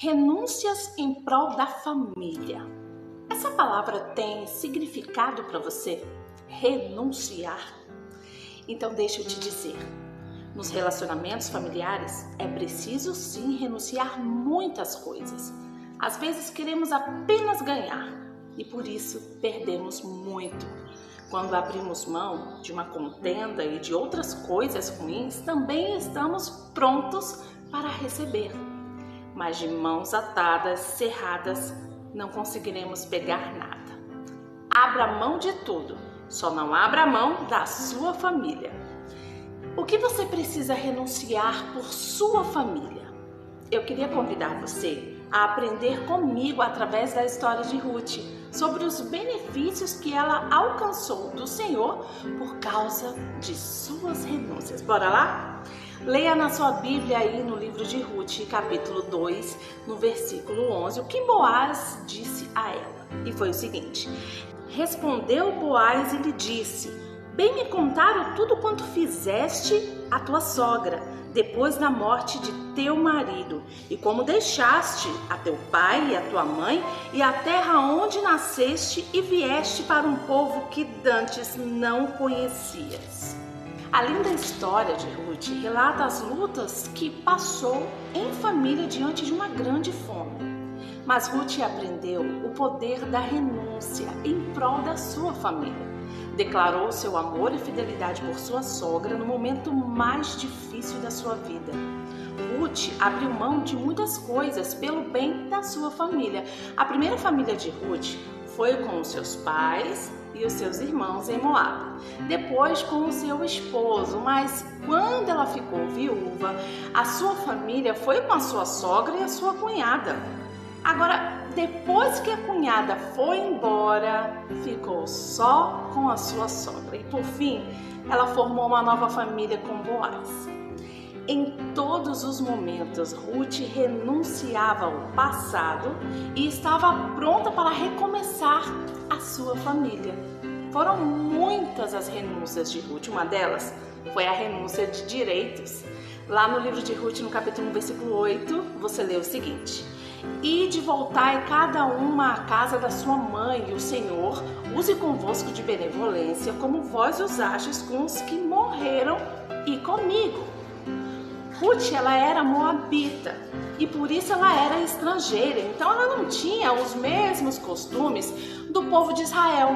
Renúncias em prol da família. Essa palavra tem significado para você? Renunciar? Então deixa eu te dizer, nos relacionamentos familiares é preciso sim renunciar muitas coisas. Às vezes queremos apenas ganhar e por isso perdemos muito. Quando abrimos mão de uma contenda e de outras coisas ruins, também estamos prontos para receber. Mas de mãos atadas, cerradas, não conseguiremos pegar nada. Abra mão de tudo, só não abra mão da sua família. O que você precisa renunciar por sua família? Eu queria convidar você a aprender comigo através da história de Ruth sobre os benefícios que ela alcançou do Senhor por causa de suas renúncias. Bora lá? Leia na sua Bíblia aí no livro de Ruth, capítulo 2, no versículo 11, o que Boaz disse a ela. E foi o seguinte: respondeu Boaz e lhe disse: bem me contaram tudo quanto fizeste a tua sogra, depois da morte de teu marido, e como deixaste a teu pai e a tua mãe, e a terra onde nasceste, e vieste para um povo que dantes não conhecias. A linda história de Ruth relata as lutas que passou em família diante de uma grande fome. Mas Ruth aprendeu o poder da renúncia em prol da sua família. Declarou seu amor e fidelidade por sua sogra no momento mais difícil da sua vida. Ruth abriu mão de muitas coisas pelo bem da sua família. A primeira família de Ruth foi com os seus pais e os seus irmãos em Moab. Depois com o seu esposo, mas quando ela ficou viúva, a sua família foi com a sua sogra e a sua cunhada. Agora, depois que a cunhada foi embora, ficou só com a sua sogra. E por fim, ela formou uma nova família com Boaz. Em todos os momentos, Ruth renunciava ao passado e estava pronta para recomeçar a sua família. Foram muitas as renúncias de Ruth. Uma delas foi a renúncia de direitos. Lá no livro de Ruth, no capítulo 1, versículo 8, você lê o seguinte: ide voltai cada uma à casa da sua mãe, e o Senhor use convosco de benevolência, como vós usastes com os que morreram e comigo. Ruth, ela era moabita e por isso ela era estrangeira, então ela não tinha os mesmos costumes do povo de Israel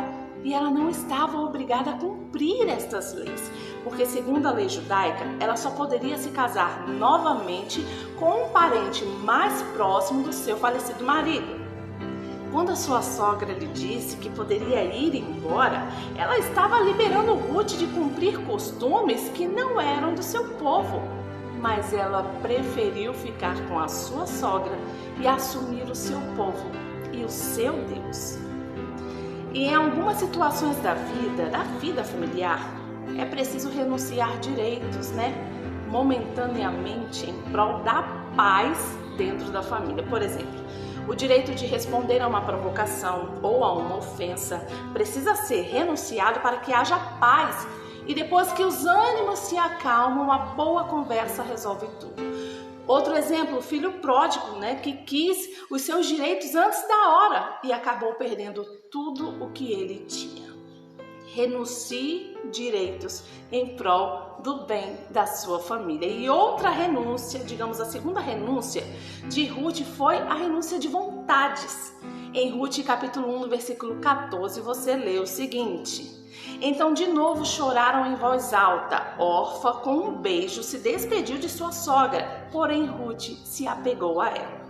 e ela não estava obrigada a cumprir estas leis, porque segundo a lei judaica, ela só poderia se casar novamente com um parente mais próximo do seu falecido marido. Quando a sua sogra lhe disse que poderia ir embora, ela estava liberando Ruth de cumprir costumes que não eram do seu povo. Mas ela preferiu ficar com a sua sogra e assumir o seu povo e o seu Deus. E em algumas situações da vida familiar, é preciso renunciar direitos, momentaneamente em prol da paz dentro da família. Por exemplo, o direito de responder a uma provocação ou a uma ofensa precisa ser renunciado para que haja paz. E depois que os ânimos se acalmam, uma boa conversa resolve tudo. Outro exemplo, o filho pródigo, que quis os seus direitos antes da hora e acabou perdendo tudo o que ele tinha. Renuncie direitos em prol do bem da sua família. E outra renúncia, digamos a segunda renúncia de Ruth, foi a renúncia de vontades. Em Ruth capítulo 1, no versículo 14, você lê o seguinte: então de novo choraram em voz alta. Orfa, com um beijo, se despediu de sua sogra, porém Ruth se apegou a ela.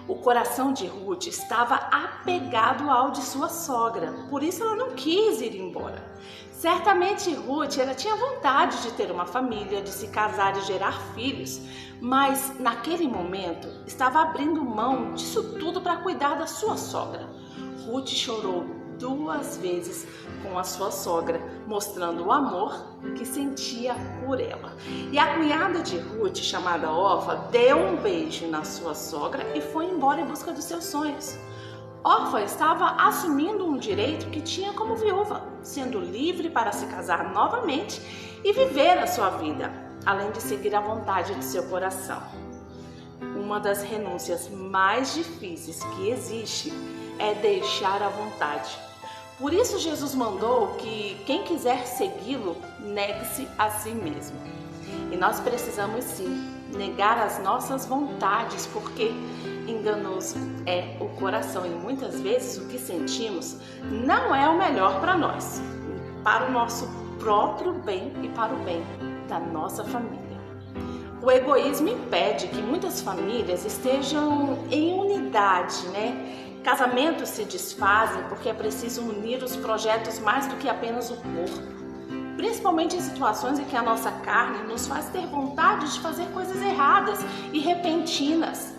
O coração de Ruth estava apegado ao de sua sogra, por isso ela não quis ir embora. Certamente Ruth, ela tinha vontade de ter uma família, de se casar e gerar filhos, mas naquele momento estava abrindo mão disso tudo para cuidar da sua sogra. Ruth chorou 2 vezes com a sua sogra, mostrando o amor que sentia por ela. E a cunhada de Ruth, chamada Orfa, deu um beijo na sua sogra e foi embora em busca dos seus sonhos. Orfa estava assumindo um direito que tinha como viúva, sendo livre para se casar novamente e viver a sua vida, além de seguir a vontade de seu coração. uma das renúncias mais difíceis que existe é deixar a vontade. Por isso Jesus mandou que quem quiser segui-lo, negue-se a si mesmo. E nós precisamos sim negar as nossas vontades, porque enganoso é o coração e muitas vezes o que sentimos não é o melhor para nós, para o nosso próprio bem e para o bem da nossa família. O egoísmo impede que muitas famílias estejam em unidade, Casamentos se desfazem porque é preciso unir os projetos mais do que apenas o corpo. Principalmente em situações em que a nossa carne nos faz ter vontade de fazer coisas erradas e repentinas.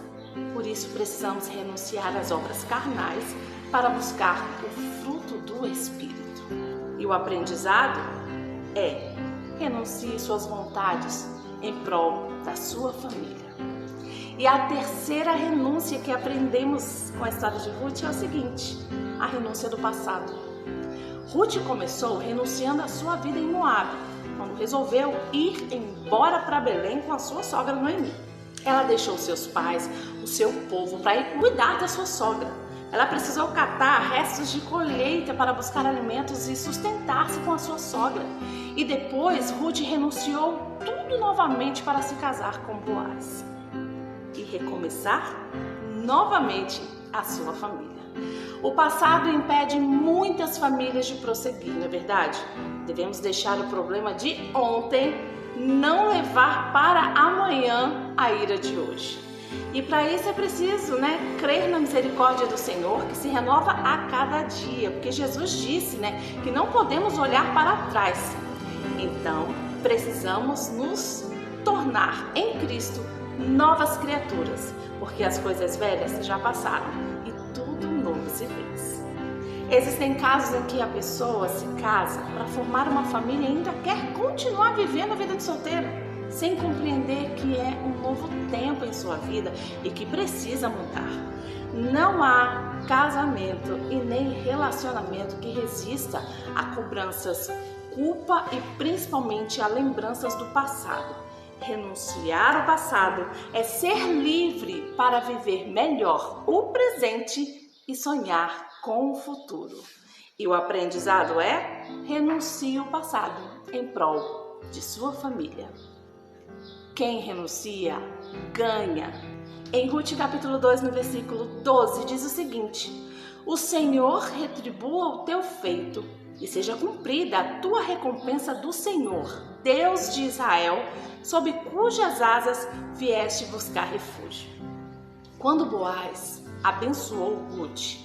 Por isso precisamos renunciar às obras carnais para buscar o fruto do Espírito. E o aprendizado é: renuncie suas vontades em prol da sua família. E a terceira renúncia que aprendemos com a história de Ruth é o seguinte: a renúncia do passado. Ruth começou renunciando à sua vida em Moabe, quando resolveu ir embora para Belém com a sua sogra Noemi. Ela deixou seus pais, o seu povo, para ir cuidar da sua sogra. Ela precisou catar restos de colheita para buscar alimentos e sustentar-se com a sua sogra. E depois Ruth renunciou tudo novamente para se casar com Boaz e recomeçar novamente a sua família. O passado impede muitas famílias de prosseguir, não é verdade? Devemos deixar o problema de ontem não levar para amanhã a ira de hoje. E para isso é preciso, crer na misericórdia do Senhor, que se renova a cada dia, porque Jesus disse, que não podemos olhar para trás. Então, precisamos nos tornar em Cristo novas criaturas, porque as coisas velhas já passaram e tudo novo se fez. Existem casos em que a pessoa se casa para formar uma família e ainda quer continuar vivendo a vida de solteiro, sem compreender que é um novo tempo em sua vida e que precisa mudar. Não há casamento e nem relacionamento que resista a cobranças, culpa e principalmente a lembranças do passado. Renunciar ao passado é ser livre para viver melhor o presente e sonhar com o futuro. E o aprendizado é: renuncie o passado em prol de sua família. Quem renuncia, ganha. Em Ruth capítulo 2, no versículo 12, diz o seguinte: o Senhor retribua o teu feito e seja cumprida a tua recompensa do Senhor, Deus de Israel, sob cujas asas vieste buscar refúgio. Quando Boaz abençoou Ruth,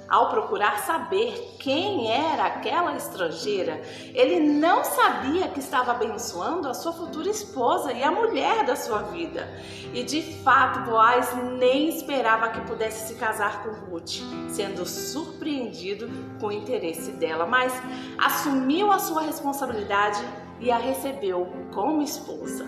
ao procurar saber quem era aquela estrangeira, ele não sabia que estava abençoando a sua futura esposa e a mulher da sua vida. E de fato, Boaz nem esperava que pudesse se casar com Ruth, sendo surpreendido com o interesse dela, mas assumiu a sua responsabilidade e a recebeu como esposa.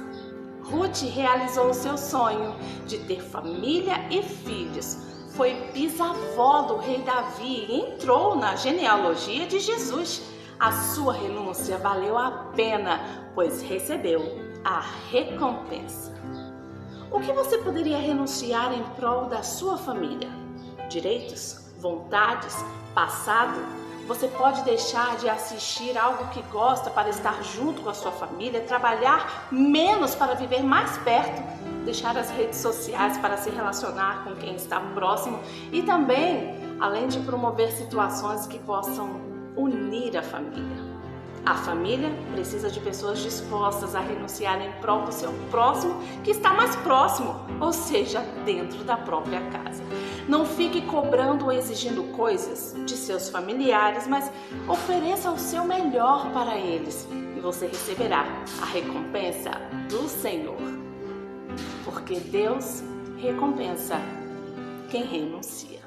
Ruth realizou o seu sonho de ter família e filhos. Foi bisavó do rei Davi e entrou na genealogia de Jesus. A sua renúncia valeu a pena, pois recebeu a recompensa. O que você poderia renunciar em prol da sua família? Direitos, vontades, passado? Você pode deixar de assistir algo que gosta para estar junto com a sua família, trabalhar menos para viver mais perto, deixar as redes sociais para se relacionar com quem está próximo e também, além de promover situações que possam unir a família. A família precisa de pessoas dispostas a renunciar em prol do seu próximo que está mais próximo, ou seja, dentro da própria casa. Não fique cobrando ou exigindo coisas de seus familiares, mas ofereça o seu melhor para eles e você receberá a recompensa do Senhor. Porque Deus recompensa quem renuncia.